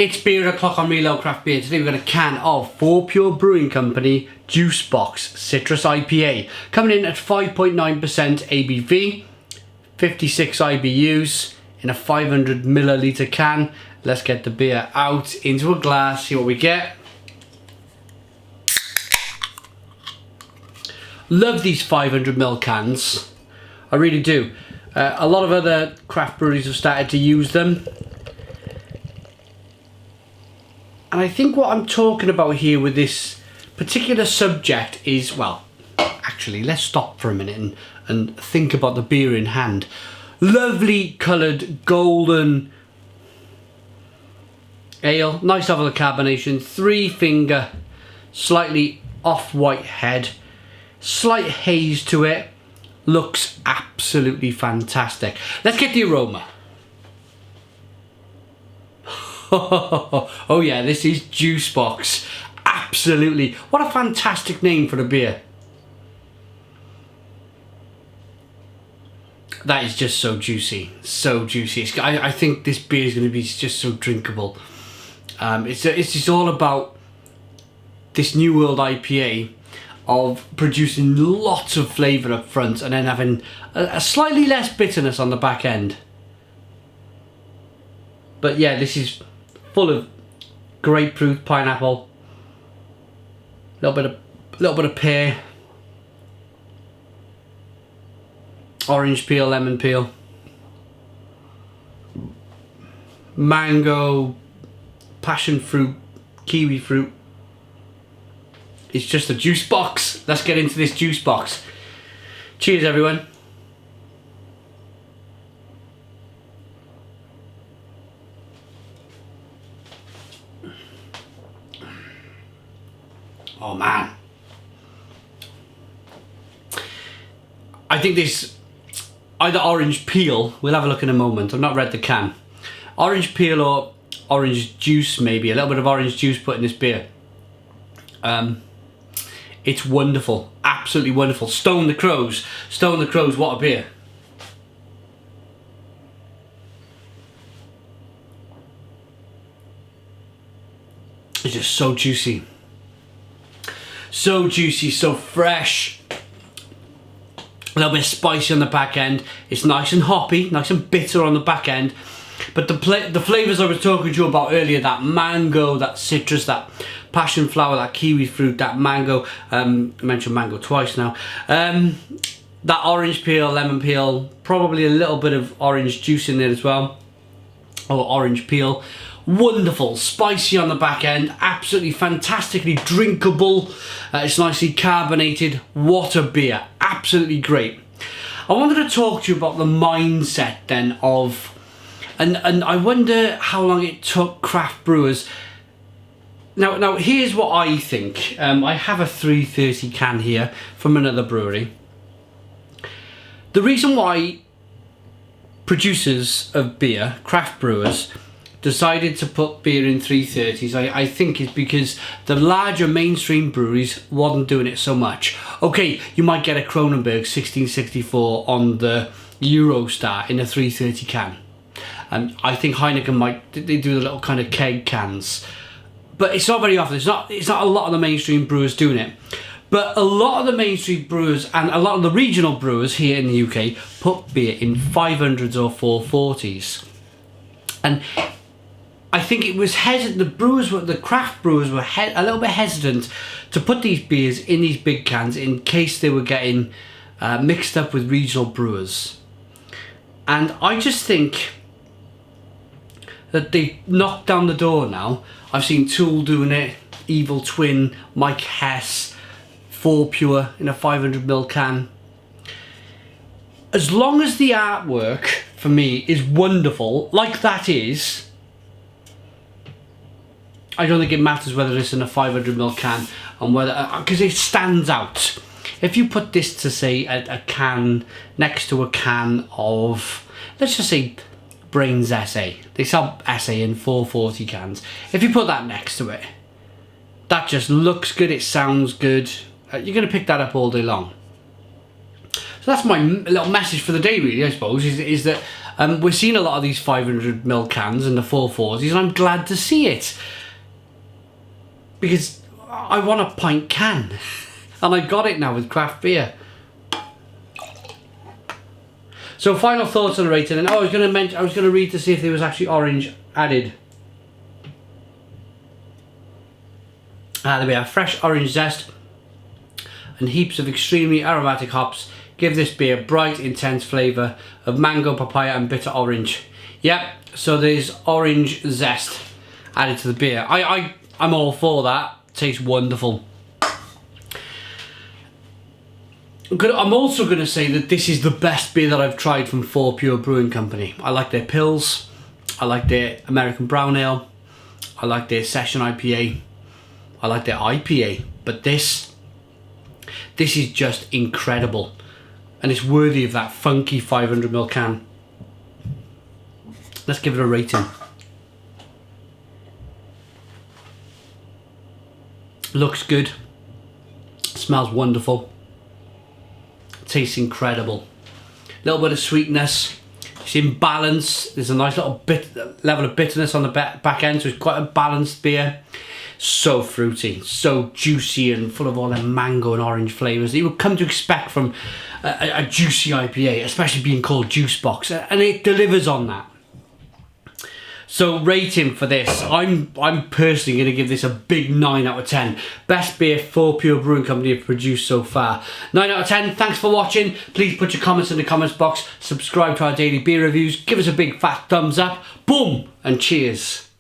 It's beer o'clock on Real Craft Beer. Today we've got a can of Fourpure Brewing Company Juicebox Citrus IPA. Coming in at 5.9% ABV, 56 IBUs in a 500 milliliter can. Let's get the beer out into a glass, see what we get. Love these 500 ml cans. I really do. A lot of other craft breweries have started to use them. And I think what I'm talking about here with this particular subject is, well, actually, let's stop for a minute and think about the beer in hand. Lovely coloured golden ale, nice level of carbonation, 3-finger, slightly off-white head, slight haze to it, looks absolutely fantastic. Let's get the aroma. Oh yeah, this is Juicebox. Absolutely. What a fantastic name for a beer. That is just so juicy. So juicy. I think this beer is going to be just so drinkable. It's just all about this New World IPA of producing lots of flavour up front and then having a slightly less bitterness on the back end. But yeah, this is full of grapefruit, pineapple, a little bit of pear, orange peel, lemon peel, mango, passion fruit, kiwi fruit. It's just a juice box. Let's get into this juice box. Cheers, everyone. Oh man, I think this either orange peel, we'll have a look in a moment, I've not read the can, orange peel or orange juice, maybe a little bit of orange juice put in this beer. It's wonderful, absolutely wonderful. Stone the Crows, what a beer. It's just so juicy. So juicy, so fresh. A little bit spicy on the back end. It's nice and hoppy, nice and bitter on the back end. But the flavours I was talking to you about earlier, that mango, that citrus, that passion flower, that kiwi fruit, that mango, I mentioned mango twice now. That orange peel, lemon peel, probably a little bit of orange juice in there as well. Or orange peel. Wonderful, spicy on the back end, absolutely fantastically drinkable. It's nicely carbonated. What a beer, absolutely great. I wanted to talk to you about the mindset then of, and I wonder how long it took craft brewers. Now here's what I think. I have a 330 can here from another brewery. The reason why producers of beer, craft brewers, decided to put beer in 330s, I think is because the larger mainstream breweries wasn't doing it so much. Okay, you might get a Kronenberg 1664 on the Eurostar in a 330 can. And I think Heineken they do the little kind of keg cans. But it's not very often, it's not a lot of the mainstream brewers doing it. But a lot of the mainstream brewers and a lot of the regional brewers here in the UK put beer in 500s or 440s. And I think it was the craft brewers were a little bit hesitant to put these beers in these big cans in case they were getting mixed up with regional brewers. And I just think that they knocked down the door now. I've seen Tool doing it, Evil Twin, Mike Hess, Fourpure in a 500 ml can. As long as the artwork, for me, is wonderful, like that is, I don't think it matters whether it's in a 500 ml can and whether, because it stands out. If you put this to say a can next to a can of, let's just say Brains SA, they sell SA in 440 cans. If you put that next to it, that just looks good, it sounds good. You're going to pick that up all day long. So that's my little message for the day, really, I suppose, is that We're seeing a lot of these 500ml cans in the 440s, and I'm glad to see it. Because I want a pint can. And I got it now with craft beer. So final thoughts on the rating, and I was going to read to see if there was actually orange added. There we are, fresh orange zest and heaps of extremely aromatic hops give this beer bright, intense flavour of mango, papaya and bitter orange. Yep, so there's orange zest added to the beer. I'm all for that. Tastes wonderful. I'm also going to say that this is the best beer that I've tried from Fourpure Brewing Company. I like their Pils, I like their American Brown Ale, I like their Session IPA, I like their IPA, but this is just incredible. And it's worthy of that funky 500ml can. Let's give it a rating. Looks good, smells wonderful. Tastes incredible. A little bit of sweetness. It's in balance. There's a nice little level of bitterness on the back end, so it's quite a balanced beer. So fruity, so juicy, and full of all the mango and orange flavours that you would come to expect from a juicy IPA, especially being called Juicebox, and it delivers on that. So rating for this, I'm personally going to give this a big 9 out of 10. Best beer Fourpure Brewing Company have produced so far. 9 out of 10, thanks for watching. Please put your comments in the comments box. Subscribe to our daily beer reviews. Give us a big fat thumbs up. Boom! And cheers.